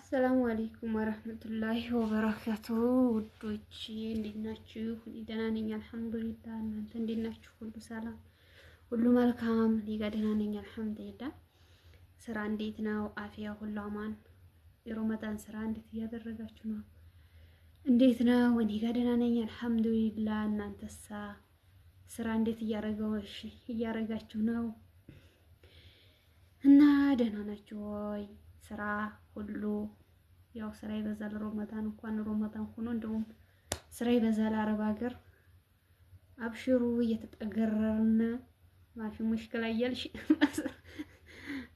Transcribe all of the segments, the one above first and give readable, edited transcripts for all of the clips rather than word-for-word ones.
አሰላሙ አለይኩም ወራህመቱላሂ ወበረካቱ። ውዶች እንዴት ናችሁ? እኔ ደህና ነኝ አልሐምዱሊላህ። እናንተ እንዴት ናችሁ? ሁሉ ሰላም፣ ሁሉ መልካም? እኔ ጋር ደህና ነኝ አልሐምዱሊላህ። ስራ እንዴት ነው? አፍያ ሁሉ አማን? የረመዳን ስራ እንዴት እያደረጋችሁ ነው? እንዴት ነው? እኔ ጋር ደህና ነኝ አልሐምዱሊላህ። እናንተሳ ስራ እንዴት እያረጋችሁ ነው? እና ደህና ናችሁ ወይ? ስራ ሁሉ ያው ስራ ይበዛል። ረመዳን እንኳን ረመዳን ሆኖ እንደውም ስራ ይበዛል። አረብ ሀገር አብሽሩ እየተጠገረርን ማፊ ሙሽክላ እያልሽ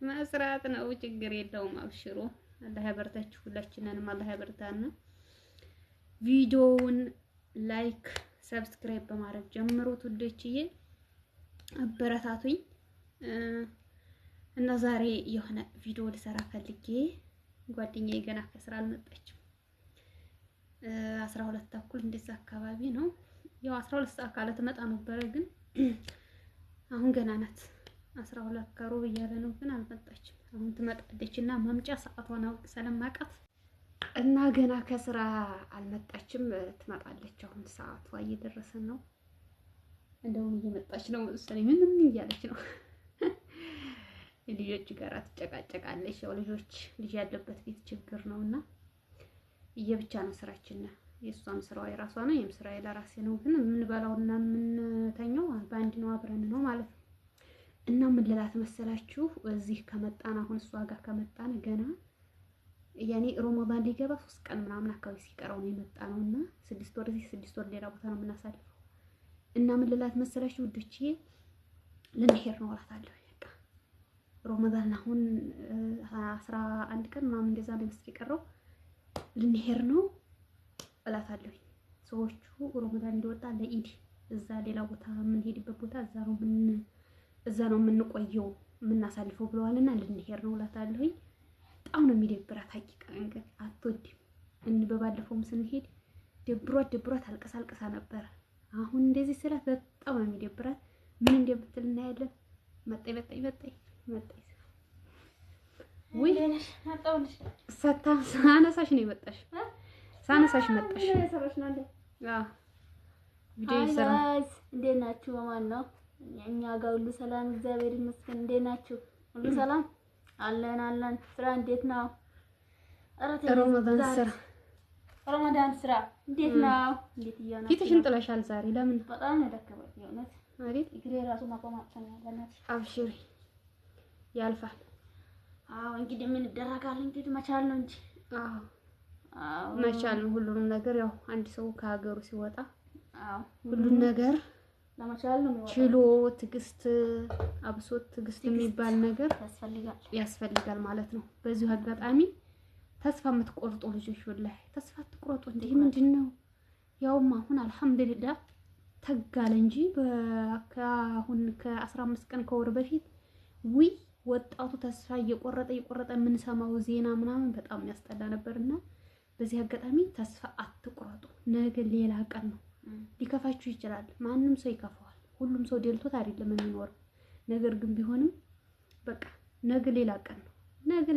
መስራት ነው። ችግር የለውም። አብሽሩ። አላህ ያበርታችሁ። ሁላችንንም አላህ ያበርታና። ቪዲዮውን ላይክ ሰብስክራይብ በማድረግ ጀምሩት ውዶችዬ፣ አበረታቱኝ። እና ዛሬ የሆነ ቪዲዮ ልሰራ ፈልጌ ጓደኛዬ ገና ከስራ አልመጣችም። 12 ተኩል እንደዛ አካባቢ ነው። ያው 12 ሰዓት ካለ ትመጣ ነበረ፣ ግን አሁን ገና ናት። 12 ከሩብ እያለ ነው፣ ግን አልመጣችም። አሁን ትመጣለችና መምጫ ሰዓቷን አውቅ ስለማውቃት እና ገና ከስራ አልመጣችም። ትመጣለች። አሁን ሰዓቷ እየደረሰ ነው። እንደውም እየመጣች ነው መሰለኝ። ምንም እያለች ነው ልጆች ጋር ትጨቃጨቃለች። ያው ልጅ ያለበት ቤት ችግር ነውና እየብቻ ነው ስራችን። የሷም ስራው የራሷ ነው፣ የም ስራዬ ለራሴ ነው። ግን የምንበላውና የምንተኛው በአንድ ነው፣ አብረን ነው ማለት ነው። እና ምን ልላት መሰላችሁ? እዚህ ከመጣን አሁን እሷ ጋር ከመጣን ገና ያኔ ረመዳን ሊገባ 3 ቀን ምናምን አካባቢ ሲቀረው ነው የመጣ ነውና 6 ወር እዚህ 6 ወር ሌላ ቦታ ነው የምናሳልፈው። እና ምን ልላት መሰላችሁ ውዶቼ? ልንሄድ ነው እላታለሁ። ረመዳን አሁን 11 ቀን ምናምን እንደዛ ነው የቀረው፣ ልንሄድ ነው እላታለሁ። ሰዎቹ ረመዳን እንዲወጣ ለኢድ እዛ ሌላ ቦታ የምንሄድበት ቦታ እዛ ነው የምንቆየው የምናሳልፈው ብለዋልና ልንሄድ ነው እላታለሁ። በጣም ነው የሚደብራት። ሀቂቃ እንግዲህ አትወድም። በባለፈውም ስንሄድ ደብሯት አልቀሳ ነበር። አሁን እንደዚህ ስላት በጣም ነው የሚደብራት። ምን እንደምትል እናያለን። መጣይ ወይ ሳነሳሽ ነው የመጣሽ? ሳነሳሽ መጣሽ? እንዴት ናችሁ? ማን ነው? እኛ ጋር ሁሉ ሰላም እግዚአብሔር ይመስገን። እንዴት ናችሁ? ሁሉ ሰላም አለን። ስራ እንዴት ነው? ረመዳን ስራ እንዴት ነው? እንዴት እያናችሁ? ፊትሽን ጥለሻል ዛሬ። ለምን? በጣም ነው ደከመኝ የእውነት አይደል? እግሬ ራሱ ማቆማጠን ያለናት። አብሽሪ ያልፋል። አዎ እንግዲህ ምን ይደረጋል? እንግዲህ መቻል ነው እንጂ። አዎ መቻል ነው ሁሉንም ነገር። ያው አንድ ሰው ከሀገሩ ሲወጣ ሁሉን ነገር ለመቻል ነው ችሎ ትዕግስት፣ አብሶት ትዕግስት የሚባል ነገር ያስፈልጋል ማለት ነው። በዚሁ አጋጣሚ ተስፋ የምትቆርጡ ልጆች ወላሂ ተስፋ አትቆርጡ። እንዴ ምንድነው? ያውም አሁን አልሐምዱሊላህ ተጋለ እንጂ ከአሁን ከ15 ቀን ከወር በፊት ወጣቱ ተስፋ እየቆረጠ የምንሰማው ዜና ምናምን በጣም ያስጠላ ነበርና በዚህ አጋጣሚ ተስፋ አትቆርጡ። ነገ ሌላ ቀን ነው። ሊከፋችሁ ይችላል። ማንም ሰው ይከፋዋል። ሁሉም ሰው ደልቶት አይደለም የሚኖረው። ነገር ግን ቢሆንም በቃ ነገ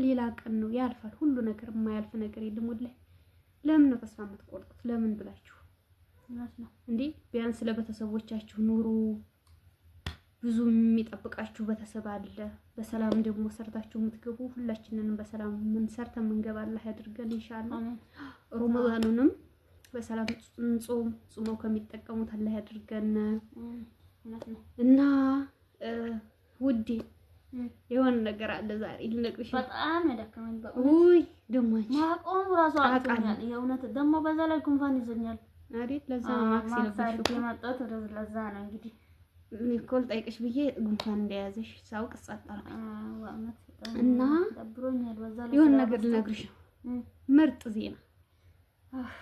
ሌላ ቀን ነው። ያልፋል ሁሉ ነገር። የማያልፍ ነገር የለም ወላሂ። ለምን ነው ተስፋ የምትቆርጡት? ለምን ብላችሁ ነው እንዴ? ቢያንስ ለቤተሰቦቻችሁ ኑሩ። ብዙ የሚጠብቃችሁ ቤተሰብ አለ። በሰላም ደግሞ ሰርታችሁ የምትገቡ ሁላችንንም በሰላም ምን ሰርተን የምንገባ አላህ ያድርገን ኢንሻአላህ። ረመዳኑንም በሰላም ጾመው ከሚጠቀሙት አላህ ያድርገን። እና ውዴ የሆነ ነገር አለ ዛሬ ልነግርሽ። በጣም ያደከመኝ ውይ ደሞ ማቆም ራሱ አጥቶኛል የእውነት። ደግሞ በዛ ላይ ጉንፋን ይዘኛል አይደል? ለዛ ማክሲ ለብሽ የመጣሁት ለዛ ነው እንግዲህ ኒኮል ጠይቅሽ ብዬ ጉንፋን እንደያዘሽ ሳውቅ ጻጣልኩ እና ደብሮኛል። በዛ ላይ የሆነ ነገር ልነግርሽ ነው። ምርጥ ዜና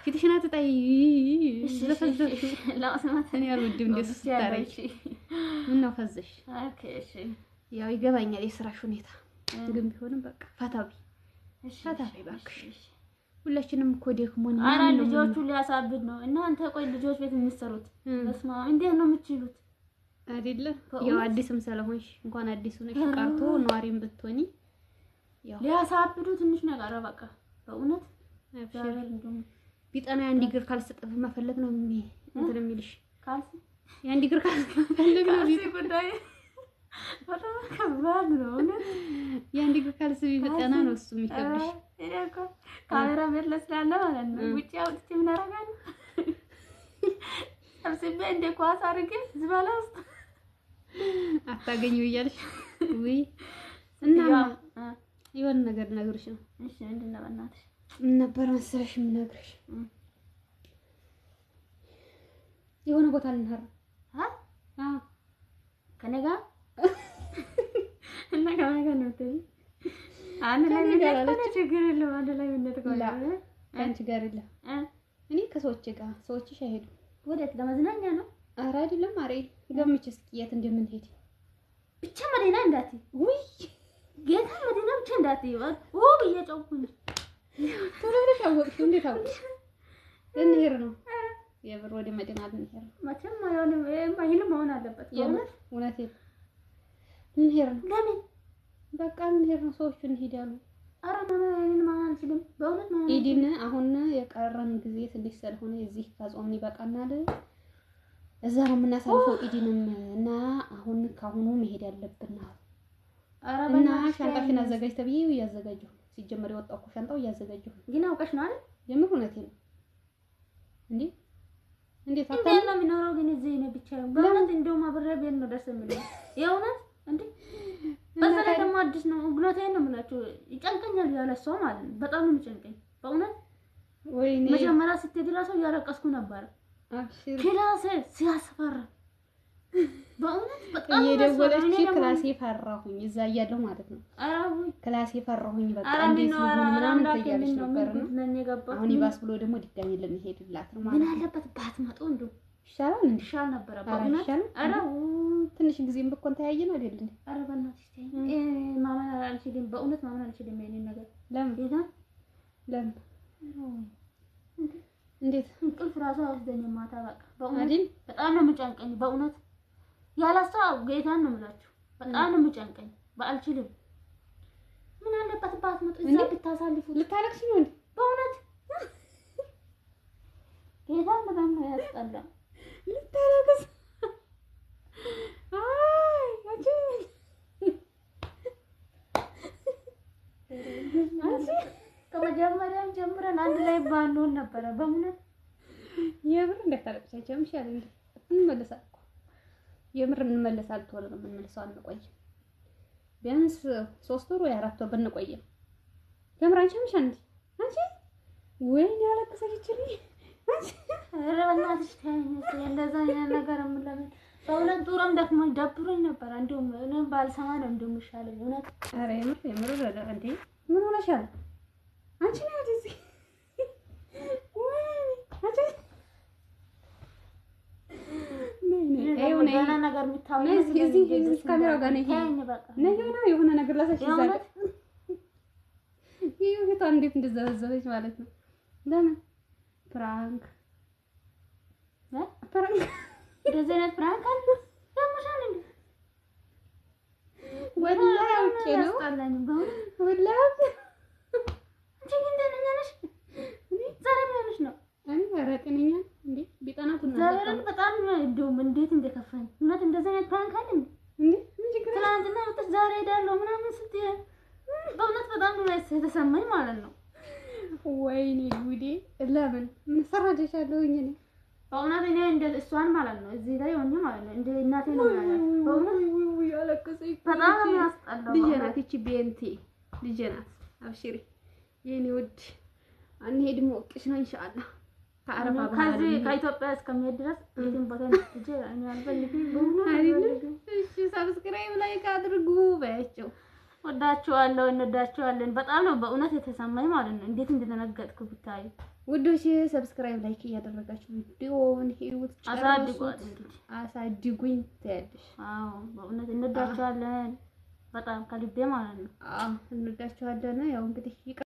ፊትሽን አትጣይ። ለፈዘሽ ለአስማት እኔ አልወድም እንደሱ ስታረጊ። ምን ነው ፈዘሽ? እሺ ያው ይገባኛል የስራሽ ሁኔታ፣ ግን ቢሆንም በቃ ፈታቢ እባክሽ። ሁላችንም እኮ ደክሞን አራ ልጆቹ ሊያሳብድ ነው። እናንተ ቆይ ልጆች ቤት የሚሰሩት በስማ እንዴት ነው የምትችሉት? አይደለ? ያው አዲስም ስለሆንሽ እንኳን አዲስ ሆነሽ ቀርቶ ኗሪም ብትሆኒ ያው ሊያሳብዱ ትንሽ ነገር በቃ በእውነት እግዚአብሔር እንደም ቢጠና የአንድ እግር ካልሰጠፍ መፈለግ ነው እንትን የሚልሽ ካልሲ የአንድ እግር ካልሰጠፍ ነው ጉዳይ በጣም ከባድ ነው። የአንድ እግር ካልሲ ቢጠና ነው እሱ የሚከብድሽ። እኮ ካሜራ ቤት ለስላለ ማለት ነው። ውጪ አውጥቼ ምን አደርጋለሁ? ሰብስቤ እንደ ኳስ አድርጌ ዝባላ ውስጥ አታገኙ እያልሽ ወይ እና የሆነ ነገር ነግርሽ ነው። እሺ ምንድን ነው በእናትሽ? ምን ነበር መሰለሽ የምነግርሽ? የሆነ ቦታ ልንሄድ ከእኔ ጋር እና ከእኔ ጋር ነው የምትሄጂው? አንድ ላይ ነው ችግር የለውም። አንድ ላይ ምን ትቆያለሽ? አንቺ ጋር የለም። እኔ ከሰዎች ጋር ሰዎችሽ አይሄዱም። ወዴት? ለመዝናኛ ነው? ኧረ አይደለም። ኧረ ገምቼ እስኪ የት እንደምንሄድ ብቻ መዲና እንዳትዪ። ውይ ጌታ መዲና ብቻ እንዳትዪ። እየጨውኩኝ ቶሎ ብለሽ አወቅሽው። እንዴት አወቅሽ? ልንሄድ ነው። የብር ወደ መዲና ልንሄድ ነው። መቼም አይሆንም። ይሄም መሆን አለበት። እውነቴን ልንሄድ ነው። ለምን? በቃ ልንሄድ ነው። ሰዎቹ እንሄዳሉ። ኧረ ማን አልችልም። በእውነት ነው። ኢዲን አሁን የቀረን ጊዜ ትንሽ ስለሆነ እዚህ ከጾምን ይበቃናል። እዛ ነው የምናሳልፈው ኢዲንም እና አሁን ካሁኑ መሄድ ያለብን ነው። እና ሻንጣሽን አዘጋጅ ተብዬ እያዘጋጀሁ ሲጀመር የወጣው እኮ ሻንጣው እያዘጋጀሁ ግን አውቀሽ ነው አይደል? የምር እውነቴን ነው። እንዴት አታውቅም? ነው የሚኖረው ግን እዚህ ነው ብቻ በእውነት እንደውም አብሬ ቤት ነው ደስ የሚለው የእውነት እንዴ። በዛ ላይ ደግሞ አዲስ ነው። እውነቴን ነው የምላችሁ ይጨንቀኛል ያለ ሰው ማለት ነው። በጣም ነው የሚጨንቀኝ በእውነት። ወይኔ መጀመሪያ ስትሄድ እራሱ እያለቀስኩ ነበር። አብሽር ክላሴ ሲያስፈራ በእውነት በጣም እየደወለች ክላሴ ፈራሁኝ። እዛ እያለሁ ማለት ነው። ክላሴ ፈራሁኝ። በቃ እንዴት ነው ምናምን ትያለሽ ነበር ነው። አሁን ይባስ ብሎ ደግሞ ድጋሚ ልንሄድላት ነው ማለት ነው። ምን አለበት ባትመጡ እንደው ይሻላል እንዴ? ይሻል ነበር በእውነት። ትንሽ ጊዜም ብኮን ተያየን አይደል እንዴ? ኧረ በእናትሽ ተይኝ። ማመን አልችልም በእውነት ማመን አልችልም። የእኔን ነገር ለምን እንዴት እንቅልፍ ራሱ አይወስደኝም ማታ በቃ በእውነት በጣም ነው የምጨንቀኝ በእውነት። ያላስተው ጌታን ነው የምላችሁ በጣም ነው የምጨንቀኝ። በአልችልም። ምን አለበት ባትመጡ እዛ ብታሳልፉት። ልታለቅሽ ነው እንዴ? በእውነት ጌታን በጣም ነው ያስጠላ። ልታለቅስ ከመጀመሪያም ጀምረን አንድ ላይ ባንሆን ነበረ በእውነት። የምር እንደታለቅሳቸው ምሻል እንዴ? እንመለሳለን እኮ የምር እንመለሳለን። ቶሎ ነው የምንመለሰው። አንቆይም። ቢያንስ 3 ወር ወይ 4 ወር ብንቆይ የምር አንቺ ምሻል እንዴ? አንቺ ወይኔ ያለቀሰችልኝ አንቺ። ኧረ በእናትሽ ተይኝ። እንደዛ ነገር የምለምን በእውነት ዱሮም ደብሮኝ ነበር። እንደውም እኔም ባልሰማ ነው እንደውም ይሻለኝ እውነት። ኧረ የምር እንዴ ምን ሆነሻል አንቺ? ነው እዚህ ገና ነገር የምታወሪው እዚህ ካሜራው ጋር ነው። የሆነ ነገር ላሳሽ ይዛል። ይሄ እንዴት እንደዘበዘበች ማለት ነው። ለምን ፕራንክ እንደዚህ አይነት ፕራንክ አለ? ለምሳሌ ወላሂ አውቄ ነው ወላሂ። አንቺ ግን ደህና ነሽ? ዛሬ ምን ሆነሽ ነው? ኧረ ጤነኛ እንዴ ቢጠናኩና ዛሬ በጣም እንደውም እንዴት እንደከፋኝ እውነት። እንደዚህ አይነት ፕራንክ አለ እንዴ? ምን ችግር አለ? ትናንትና ወጥተሽ ዛሬ ሄዳለሁ ምናምን ስትይ በእውነት በጣም ነው የተሰማኝ ማለት ነው። ወይኔ ጉዴ! ለምን ምን ፈራደሻለሁኝ እኔ በእውነት እኔ እንደ እሷን ማለት ነው እዚህ ላይ ሆኜ ማለት ነው እንደ እናቴ ነው ማለት በእውነት ያለቀሰኝ በጣም ነው ያስጠላው። ልጄ ናት ይቺ ቤንቲ ልጄ ናት። አብሽሪ የኔ ውድ አንሄድም ወቅሽ ነው ኢንሻአላህ። ከአረባ ከዚህ ከኢትዮጵያ እስከሚሄድ ድረስ የትም ቦታ ልጄ እኔ አልፈልግም በእውነት። እሺ ሰብስክራይብ ላይክ አድርጉ በያቸው። ወዳችኋለሁ፣ እንወዳችኋለን። በጣም ነው በእውነት የተሰማኝ ማለት ነው። እንዴት እንደተነገጥኩ ብታይ ውዶች። ሰብስክራይብ ላይክ እያደረጋችሁ ቪዲዮውን ህይወት አሳድጉኝ ትያለሽ። አዎ በእውነት እንወዳችኋለን በጣም ከልቤ ማለት ነው። እንወዳችኋለን። ያው እንግዲህ